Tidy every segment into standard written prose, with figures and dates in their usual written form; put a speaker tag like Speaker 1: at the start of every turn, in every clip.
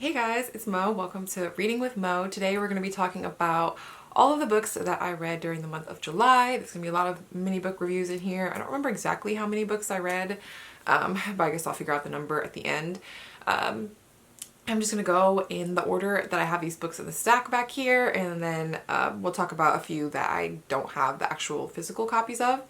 Speaker 1: Hey guys, it's Mo. Welcome to Reading with Mo. Today we're going to be talking about all of the books that I read during the month of July. There's going to be a lot of mini book reviews in here. I don't remember exactly how many books I read, but I guess I'll figure out the number at the end. I'm just going to go in the order that I have these books in the stack back here, and then we'll talk about a few that I don't have the actual physical copies of.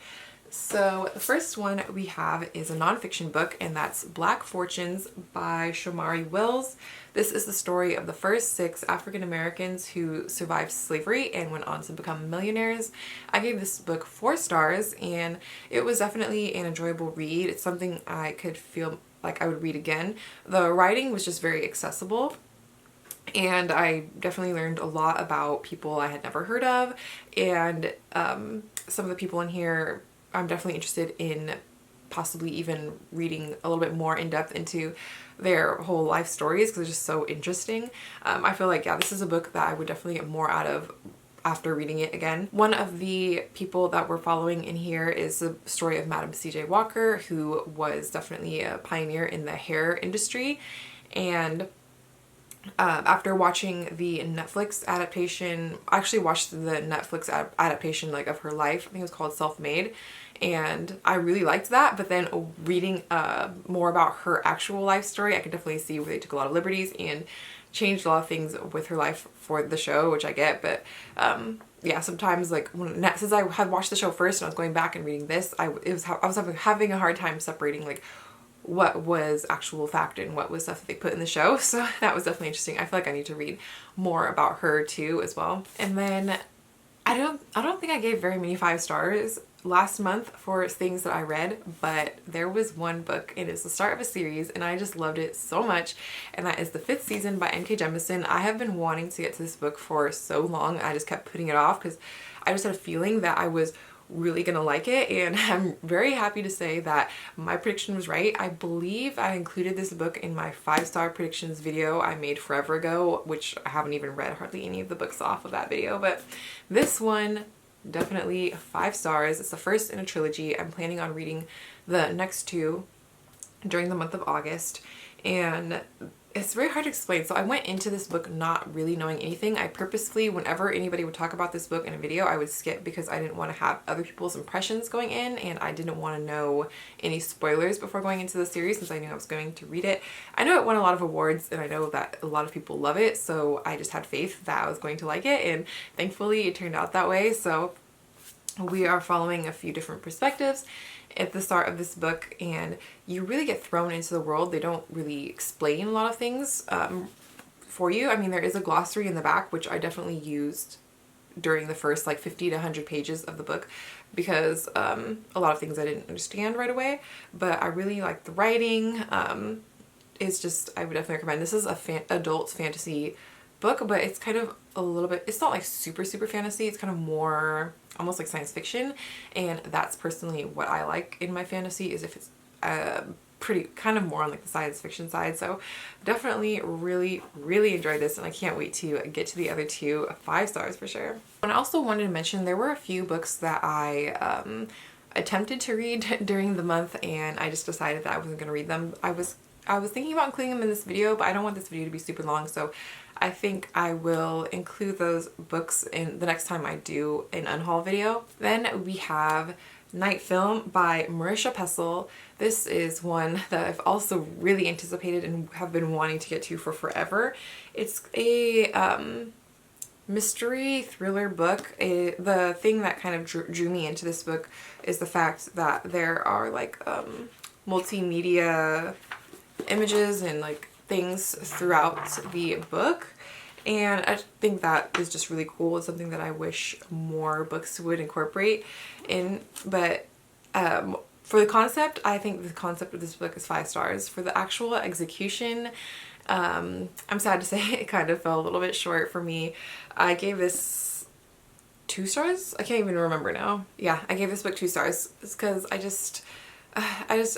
Speaker 1: So the first one we have is a nonfiction book, and that's Black Fortunes by Shamari Wills. This is the story of the first 6 African Americans who survived slavery and went on to become millionaires. I gave this book 4 stars, and it was definitely an enjoyable read. It's something I could feel like I would read again. The writing was just very accessible, and I definitely learned a lot about people I had never heard of, and some of the people in here I'm definitely interested in possibly even reading a little bit more in depth into their whole life stories because it's just so interesting. I feel like, yeah, this is a book that I would definitely get more out of after reading it again. One of the people that we're following in here is the story of Madam C.J. Walker, who was definitely a pioneer in the hair industry. And after watching the Netflix adaptation, I actually watched the Netflix adaptation like of her life. I think it was called Self-Made, and I really liked that. But then reading more about her actual life story, I could definitely see where they took a lot of liberties and changed a lot of things with her life for the show, which I get. But yeah, sometimes like since I had watched the show first and I was going back and reading this, I was having a hard time separating like what was actual fact and what was stuff that they put in the show. So that was definitely interesting. I feel like I need to read more about her too as well. And then I don't think I gave very many 5 stars last month for things that I read, but there was one book, and it's the start of a series, and I just loved it so much, and that is The Fifth Season by N.K. Jemisin. I have been wanting to get to this book for so long. I just kept putting it off because I just had a feeling that I was really gonna like it, and I'm very happy to say that my prediction was right. I believe I included this book in my 5-star predictions video I made forever ago, which I haven't even read hardly any of the books off of that video, but this one definitely 5 stars. It's the first in a trilogy. I'm planning on reading the next 2 during the month of August, and it's very hard to explain. So I went into this book not really knowing anything. I purposefully, whenever anybody would talk about this book in a video, I would skip because I didn't want to have other people's impressions going in, and I didn't want to know any spoilers before going into the series since I knew I was going to read it. I know it won a lot of awards, and I know that a lot of people love it, so I just had faith that I was going to like it, and thankfully it turned out that way. So we are following a few different perspectives at the start of this book, and you really get thrown into the world. They don't really explain a lot of things for you. I mean, there is a glossary in the back, which I definitely used during the first like 50 to 100 pages of the book because a lot of things I didn't understand right away, but I really like the writing. It's just, I would definitely recommend. This is a adult fantasy book, but it's kind of a little bit, it's not like super fantasy. It's kind of more almost like science fiction, and that's personally what I like in my fantasy, is if it's pretty kind of more on like the science fiction side. So definitely really enjoyed this, and I can't wait to get to the other 2 5 stars for sure. And I also wanted to mention there were a few books that I attempted to read during the month, and I just decided that I wasn't going to read them. I was thinking about including them in this video, but I don't want this video to be super long, so I think I will include those books in the next time I do an unhaul video. Then we have Night Film by Marisha Pessl. This is one that I've also really anticipated and have been wanting to get to for forever. It's a mystery thriller book. The thing that kind of drew me into this book is the fact that there are like multimedia images and like things throughout the book, and I think that is just really cool. It's something that I wish more books would incorporate in. But for the concept, I think the concept of this book is 5 stars. For the actual execution, I'm sad to say it kind of fell a little bit short for me. I gave this 2 stars. I can't even remember now. Yeah, I gave this book 2 stars because I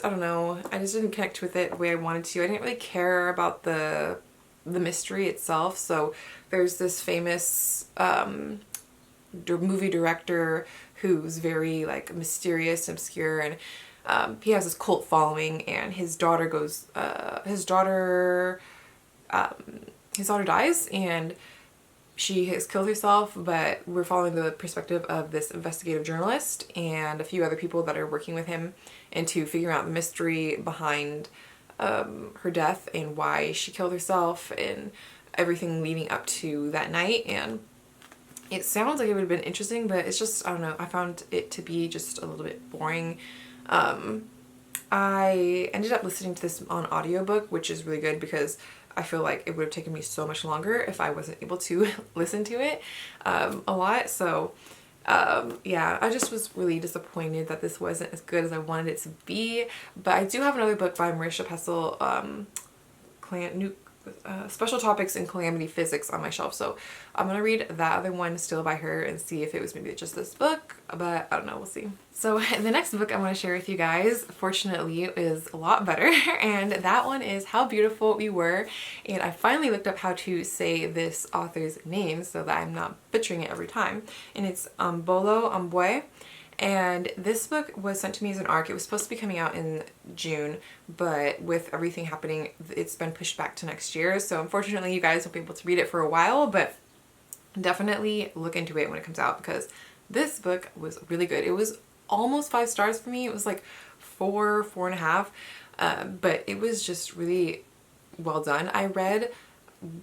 Speaker 1: don't know. I just didn't connect with it the way I wanted to. I didn't really care about the mystery itself. So there's this famous movie director who's very like mysterious, obscure, and he has this cult following, and his daughter his daughter dies and she has killed herself, but we're following the perspective of this investigative journalist and a few other people that are working with him into figuring out the mystery behind her death and why she killed herself and everything leading up to that night. And it sounds like it would have been interesting, but it's just, I don't know, I found it to be just a little bit boring. I ended up listening to this on audiobook, which is really good because I feel like it would have taken me so much longer if I wasn't able to listen to it a lot. So yeah, I just was really disappointed that this wasn't as good as I wanted it to be. But I do have another book by Marisha Pessel, Special Topics in Calamity Physics on my shelf, so I'm gonna read that other one still by her and see if it was maybe just this book, but I don't know, we'll see. So the next book I want to share with you guys, fortunately, is a lot better, and that one is How Beautiful We Were. And I finally looked up how to say this author's name so that I'm not butchering it every time, and it's Bolo Ambwe. And this book was sent to me as an ARC. It was supposed to be coming out in June, but with everything happening, it's been pushed back to next year. So unfortunately, you guys won't be able to read it for a while, but definitely look into it when it comes out because this book was really good. It was almost 5 stars for me. It was like 4.5, but it was just really well done. I read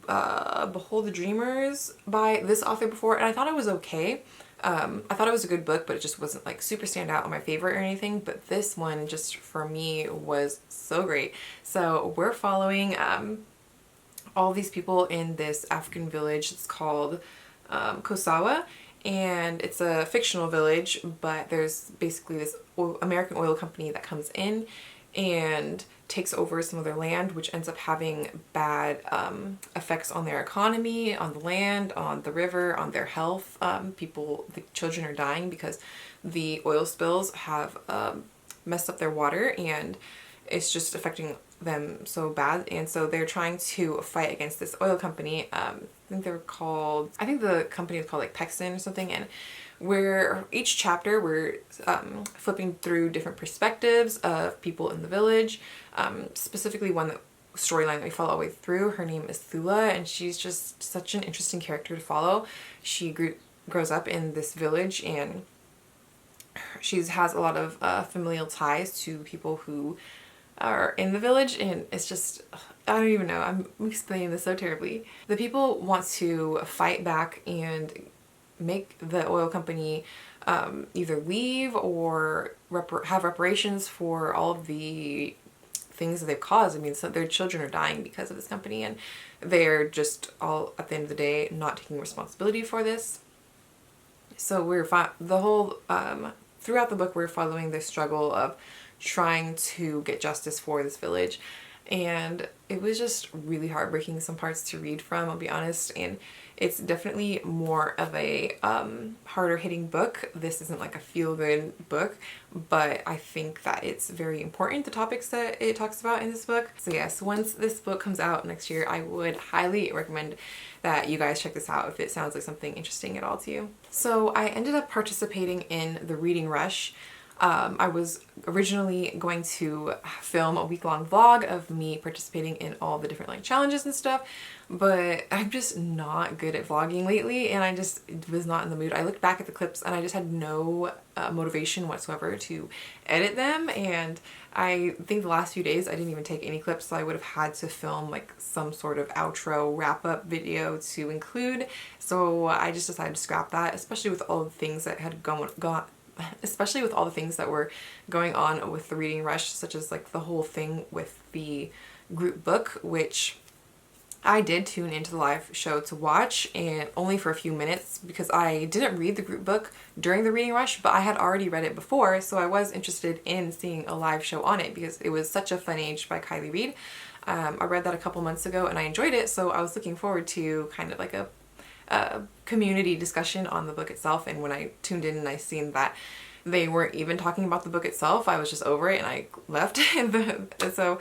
Speaker 1: Behold the Dreamers by this author before, and I thought it was okay. I thought it was a good book, but it just wasn't like super stand out on my favorite or anything. But this one just for me was so great. So we're following all these people in this African village. It's called Kosawa, and it's a fictional village, but there's basically this American oil company that comes in and takes over some of their land, which ends up having bad effects on their economy, on the land, on the river, on their health. The children are dying because the oil spills have messed up their water and it's just affecting them so bad. And so they're trying to fight against this oil company. I think the company is called like Pexin or something, and where each chapter we're flipping through different perspectives of people in the village. Specifically one storyline that we follow all the way through, her name is Thula, and she's just such an interesting character to follow. She grows up in this village and she has a lot of familial ties to people who are in the village, and it's just, I don't even know, I'm explaining this so terribly. The people want to fight back and make the oil company either leave or have reparations for all of the things that they've caused. I mean, so their children are dying because of this company, and they're just all, at the end of the day, not taking responsibility for this. So throughout the book, we're following the struggle of trying to get justice for this village, and it was just really heartbreaking, some parts to read from, I'll be honest, and it's definitely more of a harder hitting book. This isn't like a feel-good book, but I think that it's very important, the topics that it talks about in this book. So yes, once this book comes out next year, I would highly recommend that you guys check this out if it sounds like something interesting at all to you. So I ended up participating in the reading rush. I was originally going to film a week-long vlog of me participating in all the different like challenges and stuff, but I'm just not good at vlogging lately, and I just was not in the mood. I looked back at the clips and I just had no motivation whatsoever to edit them, and I think the last few days I didn't even take any clips, so I would have had to film like some sort of outro wrap-up video to include. So I just decided to scrap that, especially with all the things that had especially with all the things that were going on with the reading rush, such as like the whole thing with the group book, which I did tune into the live show to watch, and only for a few minutes because I didn't read the group book during the reading rush, but I had already read it before, so I was interested in seeing a live show on it because it was Such a Fun Age by Kylie Reid. I read that a couple months ago and I enjoyed it, so I was looking forward to kind of like a community discussion on the book itself. And when I tuned in and I seen that they weren't even talking about the book itself, I was just over it and I left. So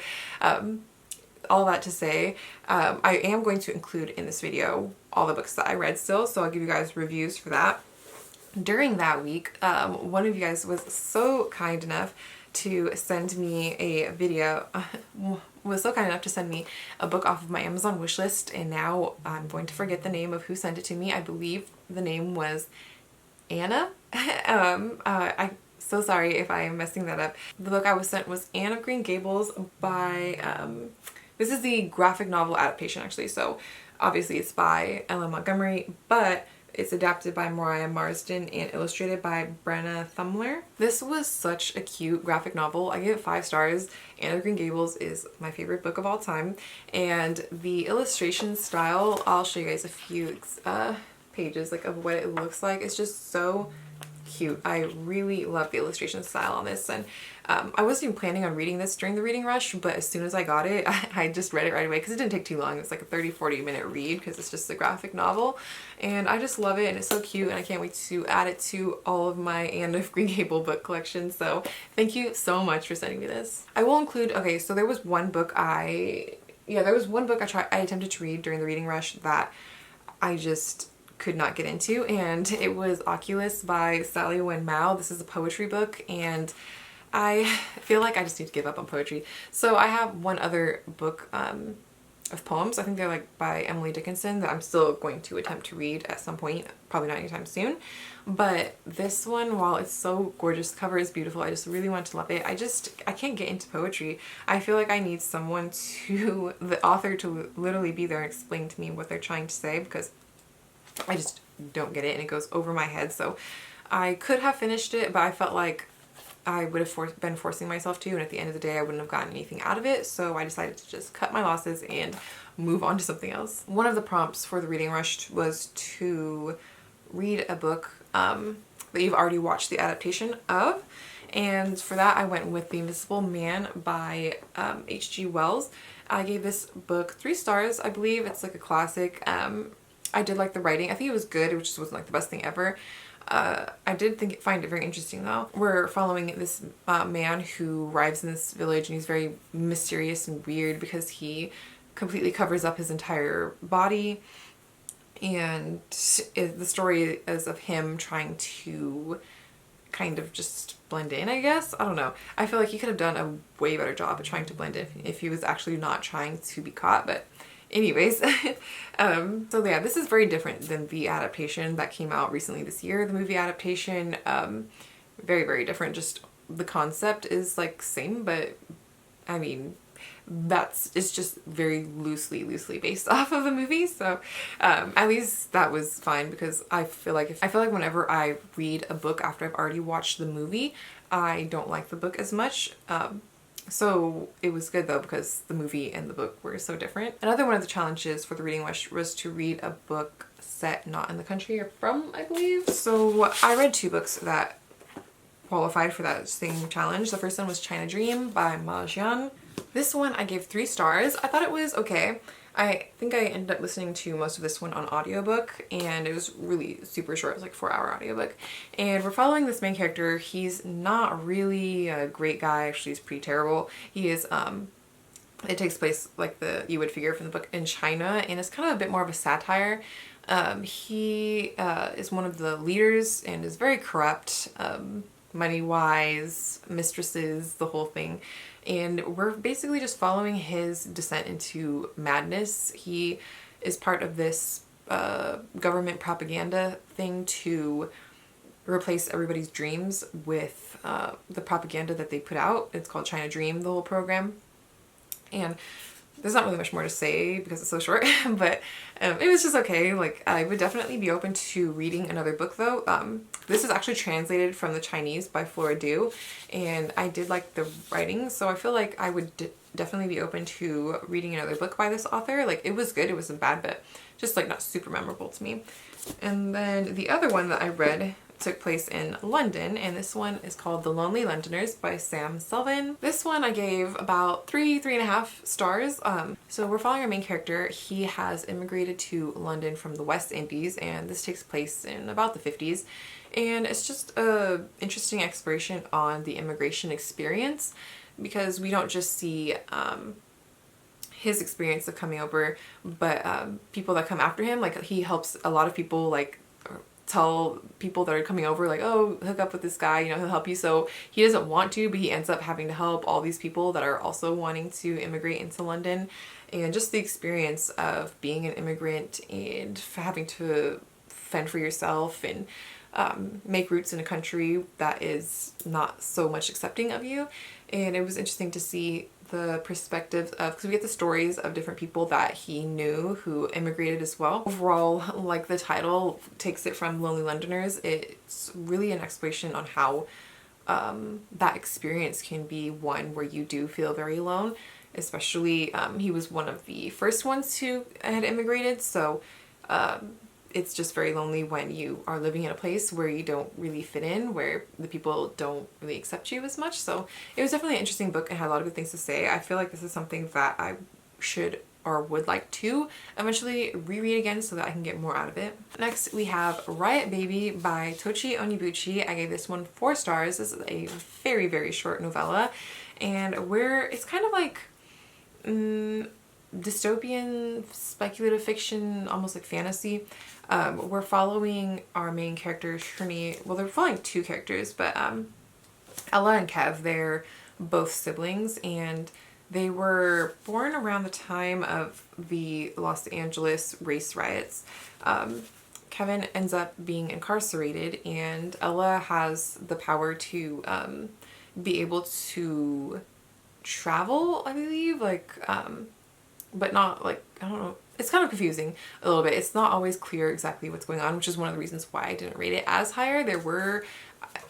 Speaker 1: all that to say, I am going to include in this video all the books that I read still, so I'll give you guys reviews for that. During that week, one of you guys was so kind enough to send me a video, was so kind enough to send me a book off of my Amazon wishlist, and now I'm going to forget the name of who sent it to me. I believe the name was Anna. I'm so sorry if I am messing that up. The book I was sent was Anne of Green Gables by, this is the graphic novel adaptation actually, so obviously it's by Ellen Montgomery, but it's adapted by Mariah Marsden and illustrated by Brenna Thumler. This was such a cute graphic novel. I give it 5 stars. Anne of Green Gables is my favorite book of all time, and the illustration style, I'll show you guys a few pages like of what it looks like. It's just so cute. I really love the illustration style on this, and I wasn't even planning on reading this during the reading rush, but as soon as I got it, I just read it right away because it didn't take too long. It was like a 30-40 minute read because it's just a graphic novel, and I just love it, and it's so cute, and I can't wait to add it to all of my Anne of Green Gables book collection. So thank you so much for sending me this. I will include, okay, so there was one book I attempted to read during the reading rush that I just could not get into, and it was Oculus by Sally Wen Mao. This is a poetry book, and I feel like I just need to give up on poetry. So I have one other book of poems. I think they're like by Emily Dickinson that I'm still going to attempt to read at some point, probably not anytime soon. But this one, while it's so gorgeous, the cover is beautiful, I just really want to love it. I can't get into poetry. I feel like I need someone to, the author, to literally be there and explain to me what they're trying to say, because I just don't get it and it goes over my head. So I could have finished it, but I felt like I would have been forcing myself to, and at the end of the day I wouldn't have gotten anything out of it, so I decided to just cut my losses and move on to something else. One of the prompts for the reading rush was to read a book that you've already watched the adaptation of, and for that I went with The Invisible Man by H.G. Wells. I gave this book 3 stars. I believe it's like a classic. I did like the writing. I think it was good. It just wasn't like the best thing ever. I did find it very interesting though. We're following this man who arrives in this village, and he's very mysterious and weird because he completely covers up his entire body, and the story is of him trying to kind of just blend in, I guess. I don't know. I feel like he could have done a way better job at trying to blend in if he was actually not trying to be caught, but anyways, so yeah, this is very different than the adaptation that came out recently this year. The movie adaptation, very, very different. Just the concept is like same, but I mean, it's just very loosely based off of the movie. So at least that was fine, because I feel like whenever I read a book after I've already watched the movie, I don't like the book as much. So it was good though, because the movie and the book were so different. Another one of the challenges for the reading rush was to read a book set not in the country you're from, I believe. So I read 2 books that qualified for that same challenge. The first one was China Dream by Ma Jian. This one I gave 3 stars. I thought it was okay. I think I ended up listening to most of this one on audiobook, and it was really super short. It was like a 4-hour audiobook. And we're following this main character. He's not really a great guy. Actually, he's pretty terrible. He is, it takes place, like you would figure from the book, in China, and it's kind of a bit more of a satire. He is one of the leaders and is very corrupt, money-wise, mistresses, the whole thing. And we're basically just following his descent into madness. He is part of this government propaganda thing to replace everybody's dreams with the propaganda that they put out. It's called China Dream, the whole program. And there's not really much more to say because it's so short, but it was just okay. Like, I would definitely be open to reading another book though. This is actually translated from the Chinese by Flora Du, and I did like the writing, so I feel like I would definitely be open to reading another book by this author. Like, it was good, it wasn't bad, but just like not super memorable to me. And then the other one that I read took place in London, and this one is called The Lonely Londoners by Sam Selvin. This one I gave about 3.5 stars. So we're following our main character. He has immigrated to London from the West Indies, and this takes place in about the 50s. And it's just a interesting exploration on the immigration experience, because we don't just see his experience of coming over, but people that come after him. Like, he helps a lot of people, like, tell people that are coming over like, oh, hook up with this guy, you know, he'll help you. So he doesn't want to, but he ends up having to help all these people that are also wanting to immigrate into London. And just the experience of being an immigrant and having to fend for yourself and make roots in a country that is not so much accepting of you. And it was interesting to see the perspectives of, because we get the stories of different people that he knew who immigrated as well. Overall, like the title takes it from Lonely Londoners, it's really an exploration on how that experience can be one where you do feel very alone. Especially, he was one of the first ones who had immigrated, so it's just very lonely when you are living in a place where you don't really fit in, where the people don't really accept you as much. So it was definitely an interesting book and had a lot of good things to say. I feel like this is something that I should or would like to eventually reread again so that I can get more out of it. Next we have Riot Baby by Tochi Onyebuchi. I gave this one 4 stars. This is a very, very short novella, and where it's kind of like dystopian speculative fiction, almost like fantasy. We're following our main character, Shirney. Well, they're following 2 characters, but Ella and Kev, they're both siblings, and they were born around the time of the Los Angeles race riots. Kevin ends up being incarcerated, and Ella has the power to be able to travel, I believe, like but not like, I don't know, it's kind of confusing a little bit. It's not always clear exactly what's going on, which is one of the reasons why I didn't rate it as higher. There were,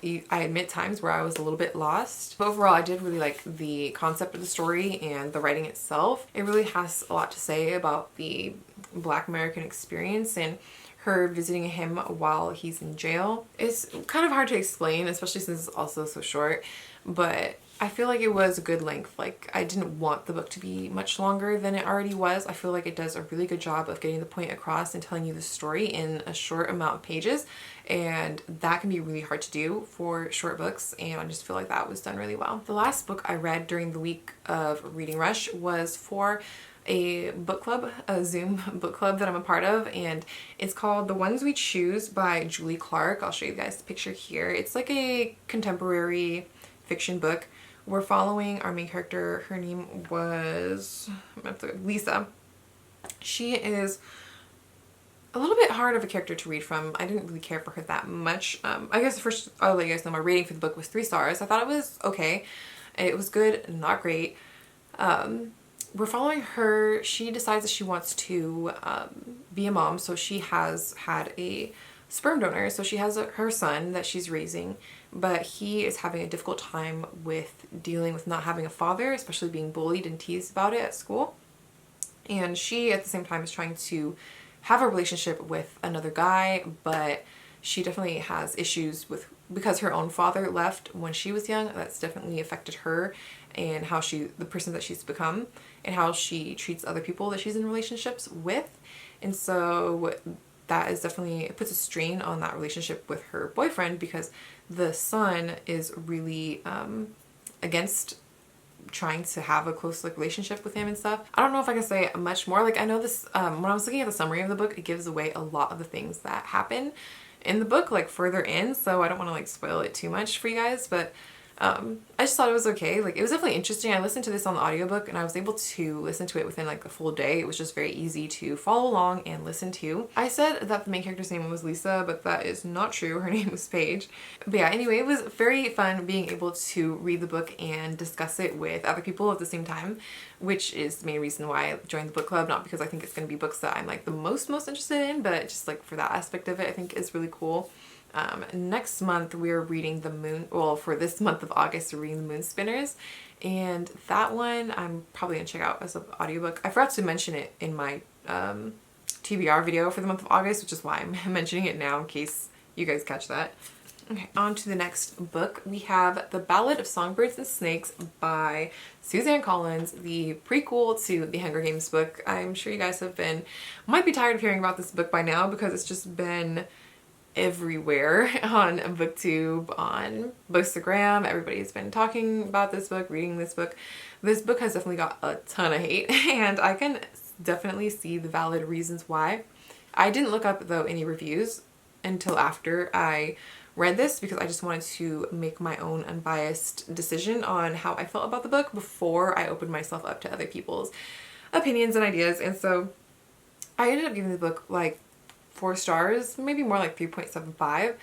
Speaker 1: I admit, times where I was a little bit lost. But overall, I did really like the concept of the story and the writing itself. It really has a lot to say about the Black American experience and her visiting him while he's in jail. It's kind of hard to explain, especially since it's also so short, but I feel like it was a good length. Like, I didn't want the book to be much longer than it already was. I feel like it does a really good job of getting the point across and telling you the story in a short amount of pages, and that can be really hard to do for short books, and I just feel like that was done really well. The last book I read during the week of Reading Rush was for a book club, a Zoom book club that I'm a part of, and it's called The Ones We Choose by Julie Clark. I'll show you guys the picture here. It's like a contemporary fiction book. We're following our main character. Her name was Lisa. She is a little bit hard of a character to read from. I didn't really care for her that much. I guess the first, I'll let you guys know, my rating for the book was 3 stars. I thought it was okay. It was good, not great. We're following her. She decides that she wants to be a mom, so she has had a sperm donor. So she has her son that she's raising, but he is having a difficult time with dealing with not having a father, especially being bullied and teased about it at school. And she at the same time is trying to have a relationship with another guy, but she definitely has issues with, because her own father left when she was young, that's definitely affected her and how the person that she's become and how she treats other people that she's in relationships with. And so that is definitely, it puts a strain on that relationship with her boyfriend, because the son is really against trying to have a close relationship with him and stuff. I don't know if I can say much more. Like, I know this, when I was looking at the summary of the book, it gives away a lot of the things that happen in the book, like further in, so I don't want to like spoil it too much for you guys, but I just thought it was okay. Like, it was definitely interesting. I listened to this on the audiobook and I was able to listen to it within like a full day. It was just very easy to follow along and listen to. I said that the main character's name was Lisa, but that is not true. Her name was Paige. But yeah, anyway, it was very fun being able to read the book and discuss it with other people at the same time, which is the main reason why I joined the book club. Not because I think it's going to be books that I'm like the most interested in, but just like for that aspect of it, I think is really cool. Next month we're reading for this month of August we're reading The Moon Spinners, and that one I'm probably gonna check out as an audiobook. I forgot to mention it in my TBR video for the month of August, which is why I'm mentioning it now in case you guys catch that. Okay, on to the next book. We have The Ballad of Songbirds and Snakes by Suzanne Collins, the prequel to the Hunger Games book. I'm sure you guys might be tired of hearing about this book by now, because it's just been everywhere on BookTube, on Bookstagram. Everybody's been talking about this book, reading this book. This book has definitely got a ton of hate, and I can definitely see the valid reasons why. I didn't look up though any reviews until after I read this because I just wanted to make my own unbiased decision on how I felt about the book before I opened myself up to other people's opinions and ideas. And so I ended up giving the book like 4 stars, maybe more like 3.75.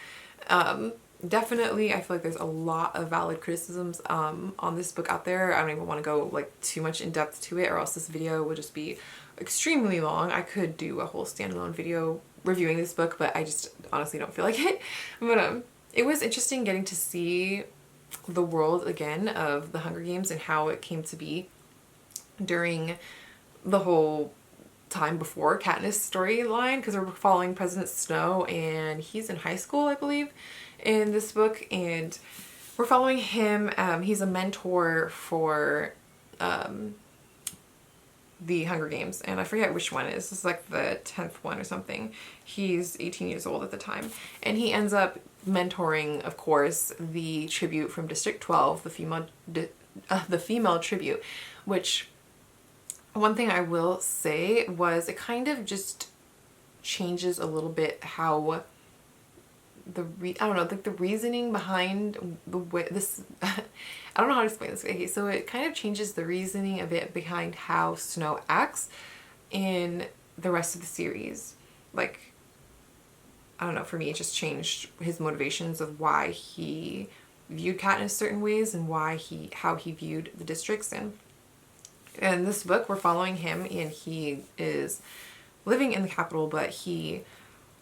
Speaker 1: Definitely I feel like there's a lot of valid criticisms on this book out there. I don't even want to go like too much in depth to it, or else this video would just be extremely long. I could do a whole standalone video reviewing this book, but I just honestly don't feel like it. But it was interesting getting to see the world again of the Hunger Games and how it came to be during the whole time before Katniss storyline, because we're following President Snow and he's in high school, I believe, in this book, and we're following him. He's a mentor for the Hunger Games, and I forget which one it is. This is like the 10th one or something. He's 18 years old at the time, and he ends up mentoring, of course, the tribute from District 12, the female tribute, which one thing I will say was it kind of just changes a little bit how I don't know, like the reasoning behind the way this, I don't know how to explain this. Okay, so it kind of changes the reasoning a bit behind how Snow acts in the rest of the series. Like, I don't know, for me it just changed his motivations of why he viewed Katniss certain ways and how he viewed the districts. And in this book we're following him, and he is living in the capital, but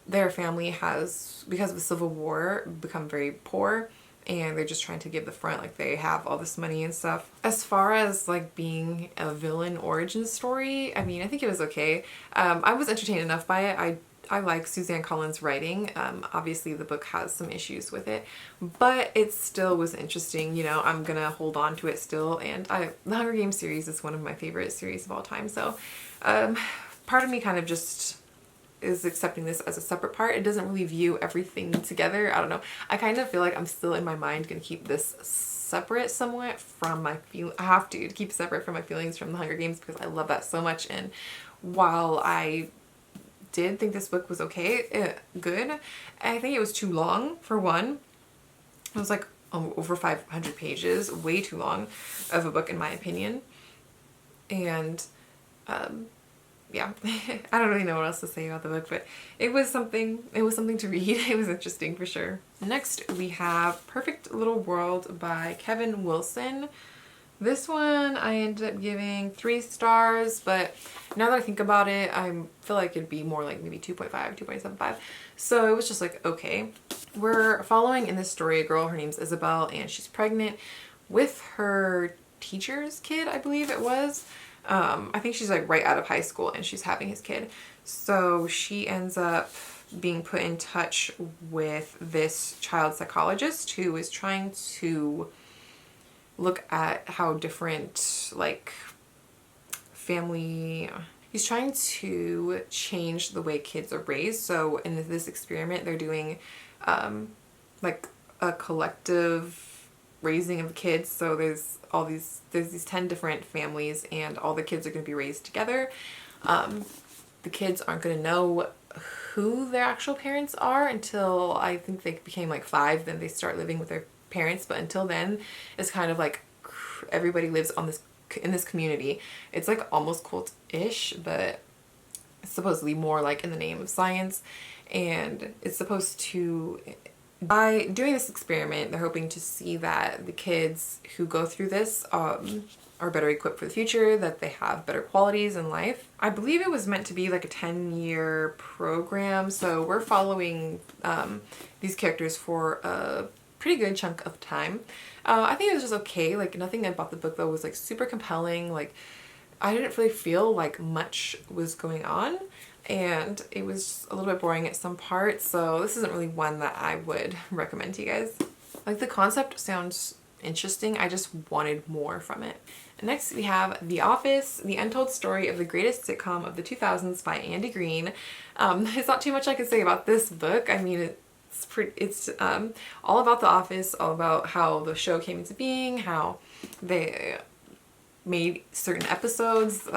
Speaker 1: their family has, because of the Civil War, become very poor, and they're just trying to give the front, like they have all this money and stuff. As far as like being a villain origin story, I mean, I think it was okay. I was entertained enough by it. I like Suzanne Collins' writing. Obviously the book has some issues with it, but it still was interesting. You know, I'm gonna hold on to it still, and the Hunger Games series is one of my favorite series of all time, so part of me kind of just is accepting this as a separate part. It doesn't really view everything together. I don't know. I kind of feel like I'm still in my mind gonna keep this separate somewhat from my I have to keep separate from my feelings from the Hunger Games, because I love that so much. And while I did think this book was okay, good, I think it was too long for one. It was like over 500 pages, way too long of a book in my opinion. And yeah, I don't really know what else to say about the book, but it was something to read. It was interesting for sure. Next we have Perfect Little World by Kevin Wilson. This one I ended up giving 3 stars, but now that I think about it, I feel like it'd be more like maybe 2.5, 2.75. So it was just like, okay. We're following in this story a girl, her name's Isabel, and she's pregnant with her teacher's kid, I believe it was. I think she's like right out of high school and she's having his kid. So she ends up being put in touch with this child psychologist who is trying to look at how different like he's trying to change the way kids are raised. So in this experiment they're doing like a collective raising of kids. So there's these 10 different families, and all the kids are going to be raised together. The kids aren't going to know who their actual parents are until I think they became like 5, then they start living with their parents. But until then, it's kind of like everybody lives in this community. It's like almost cult-ish, but it's supposedly more like in the name of science. And it's supposed to, by doing this experiment, they're hoping to see that the kids who go through this are better equipped for the future, that they have better qualities in life. I believe it was meant to be like a 10-year program, so we're following these characters for a pretty good chunk of time. I think it was just okay. Like, nothing about the book though was like super compelling. Like, I didn't really feel like much was going on, and it was a little bit boring at some parts, so this isn't really one that I would recommend to you guys. Like, the concept sounds interesting, I just wanted more from it. Next we have The Office, the untold story of the greatest sitcom of the 2000s by Andy Green. There's not too much I can say about this book. I mean, it's all about The Office, all about how the show came into being, how they made certain episodes.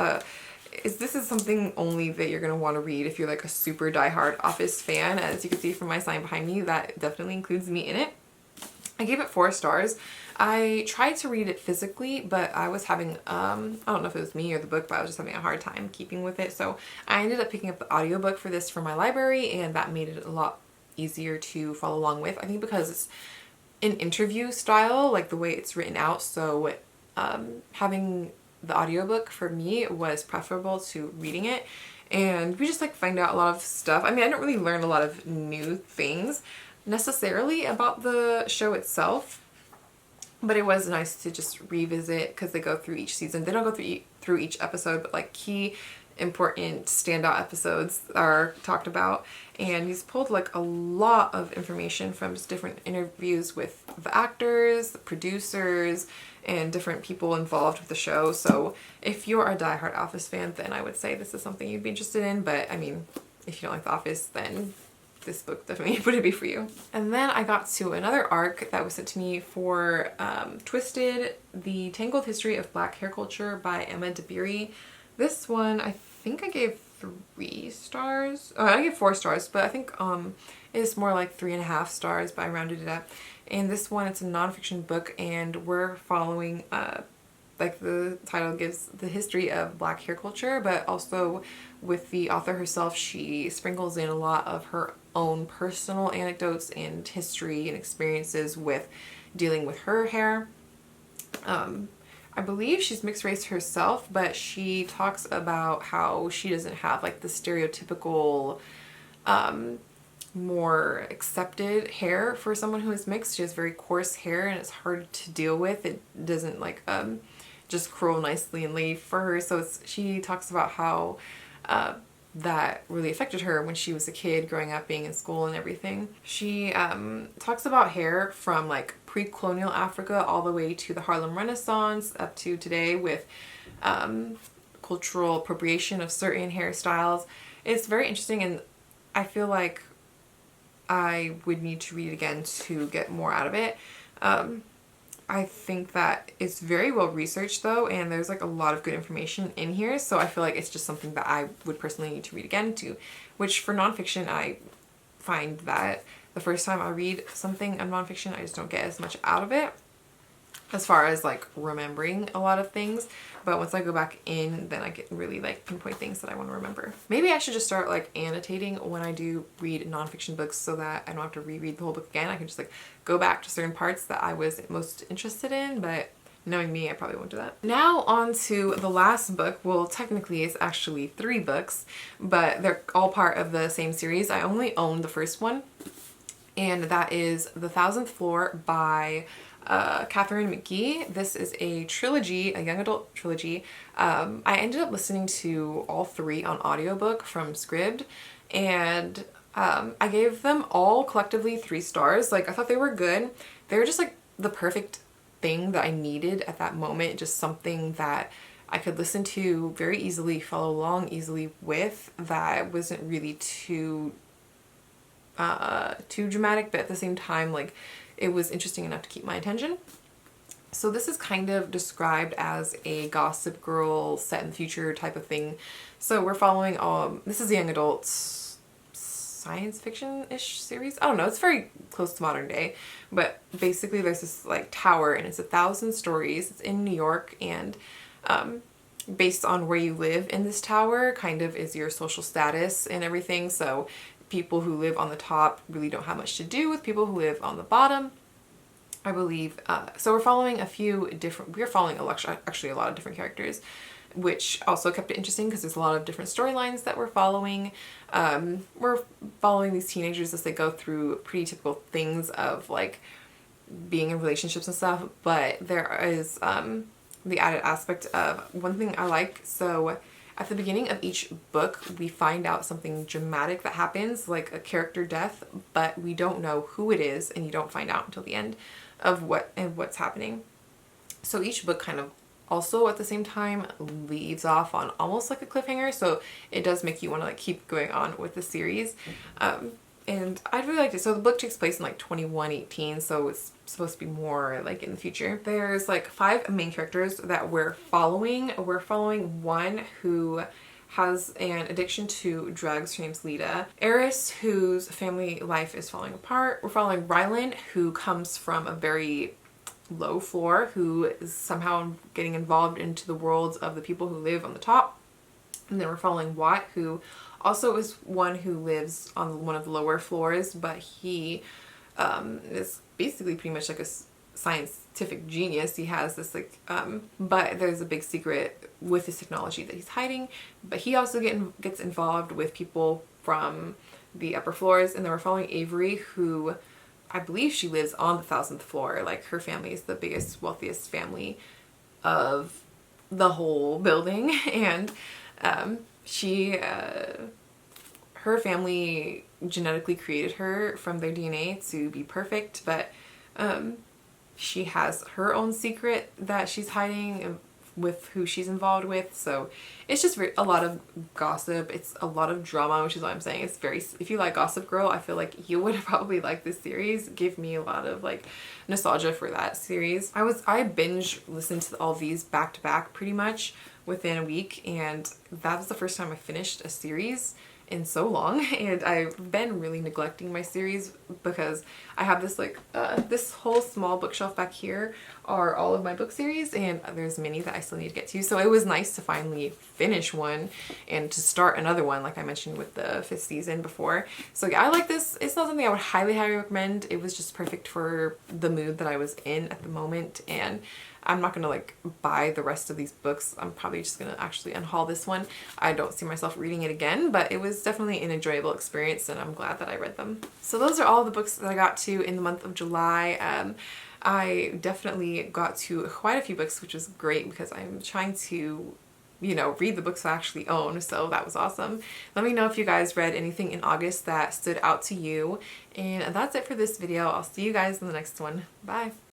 Speaker 1: this is something only that you're going to want to read if you're like a super diehard Office fan. As you can see from my sign behind me, that definitely includes me in it. I gave it 4 stars. I tried to read it physically, but I was having, I don't know if it was me or the book, but I was just having a hard time keeping with it. So I ended up picking up the audiobook for this from my library, and that made it a lot easier to follow along with. I think because it's an interview style, like the way it's written out, so having the audiobook for me was preferable to reading it. And we just like find out a lot of stuff. I mean, I don't really learn a lot of new things necessarily about the show itself, but it was nice to just revisit because they go through each season. They don't go through each episode, but like key important standout episodes are talked about, and he's pulled like a lot of information from just different interviews with the actors, the producers, and different people involved with the show. So if you're a diehard Office fan, then I would say this is something you'd be interested in, but I mean, if you don't like The Office, then this book definitely wouldn't be for you. And then I got to another arc that was sent to me for Twisted, The Tangled History of Black Hair Culture by Emma Dabiri. This one, I think I gave 3 stars. Oh, I gave 4 stars, but I think it's more like 3.5 stars, but I rounded it up. And this one, it's a nonfiction book, and we're following, like the title gives, the history of Black hair culture, but also with the author herself, she sprinkles in a lot of her own personal anecdotes and history and experiences with dealing with her hair. I believe she's mixed race herself, but she talks about how she doesn't have like the stereotypical more accepted hair for someone who is mixed. She has very coarse hair and it's hard to deal with. It doesn't like just curl nicely and lay for her. So she talks about how that really affected her when she was a kid growing up, being in school and everything. She talks about hair from like pre-colonial Africa all the way to the Harlem Renaissance up to today, with cultural appropriation of certain hairstyles. It's very interesting, and I feel like I would need to read it again to get more out of it. I think that it's very well researched though, and there's like a lot of good information in here, so I feel like it's just something that I would personally need to read again too, which for nonfiction I find that the first time I read something of nonfiction I just don't get as much out of it as far as like remembering a lot of things, but once I go back in, then I can really like pinpoint things that I want to remember. Maybe I should just start like annotating when I do read nonfiction books so that I don't have to reread the whole book again. I can just like go back to certain parts that I was most interested in, but knowing me, I probably won't do that. Now on to the last book. Well, technically it's actually 3 books, but they're all part of the same series. I only own the first one, and that is The Thousandth Floor by Catherine McGee. This is a trilogy, a young adult trilogy. I ended up listening to all 3 on audiobook from Scribd, and I gave them all collectively 3 stars. Like, I thought they were good. They were just like the perfect thing that I needed at that moment, just something that I could listen to very easily, follow along easily with, that wasn't really too dramatic, but at the same time, like, it was interesting enough to keep my attention. So this is kind of described as a Gossip Girl set in the future type of thing. So we're following, this is a young adult science fiction-ish series. I don't know, it's very close to modern day, but basically there's this like tower, and it's 1,000 stories. It's in New York, and based on where you live in this tower kind of is your social status and everything. So people who live on the top really don't have much to do with people who live on the bottom, I believe. So we're following actually a lot of different characters, which also kept it interesting because there's a lot of different storylines that we're following. We're following these teenagers as they go through pretty typical things of like being in relationships and stuff, but there is the added aspect of one thing I like. So at the beginning of each book, we find out something dramatic that happens, like a character death, but we don't know who it is, and you don't find out until the end of what's happening. So each book kind of also at the same time leaves off on almost like a cliffhanger, so it does make you want to like keep going on with the series. and I really liked it. So the book takes place in like 2118, so it's supposed to be more like in the future. There's like 5 main characters that we're following. We're following one who has an addiction to drugs. Her name's Lita. Eris, whose family life is falling apart. We're following Rylan, who comes from a very low floor, who is somehow getting involved into the worlds of the people who live on the top. And then we're following Watt, who also is one who lives on one of the lower floors, but he is basically pretty much like a scientific genius. He has this like but there's a big secret with his technology that he's hiding, but he also gets involved with people from the upper floors. And then we're following Avery, who I believe she lives on the 1000th floor. Like her family is the biggest, wealthiest family of the whole building, and her family genetically created her from their DNA to be perfect, but she has her own secret that she's hiding with who she's involved with. So it's just a lot of gossip. It's a lot of drama, which is what I'm saying. It's very, if you like Gossip Girl, I feel like you would probably like this series. Give me a lot of like nostalgia for that series. I binge listened to all these back to back pretty much within a week, and that was the first time I finished a series in so long. And I've been really neglecting my series because I have this like this whole small bookshelf back here are all of my book series, and there's many that I still need to get to. So it was nice to finally finish one and to start another one, like I mentioned with the 5th season before. So yeah, I like this. It's not something I would highly recommend. It was just perfect for the mood that I was in at the moment, and I'm not gonna like buy the rest of these books. I'm probably just gonna actually unhaul this one. I don't see myself reading it again, but it was definitely an enjoyable experience, and I'm glad that I read them. So those are all the books that I got to in the month of July. I definitely got to quite a few books, which was great because I'm trying to, you know, read the books I actually own, so that was awesome. Let me know if you guys read anything in August that stood out to you, and that's it for this video. I'll see you guys in the next one. Bye!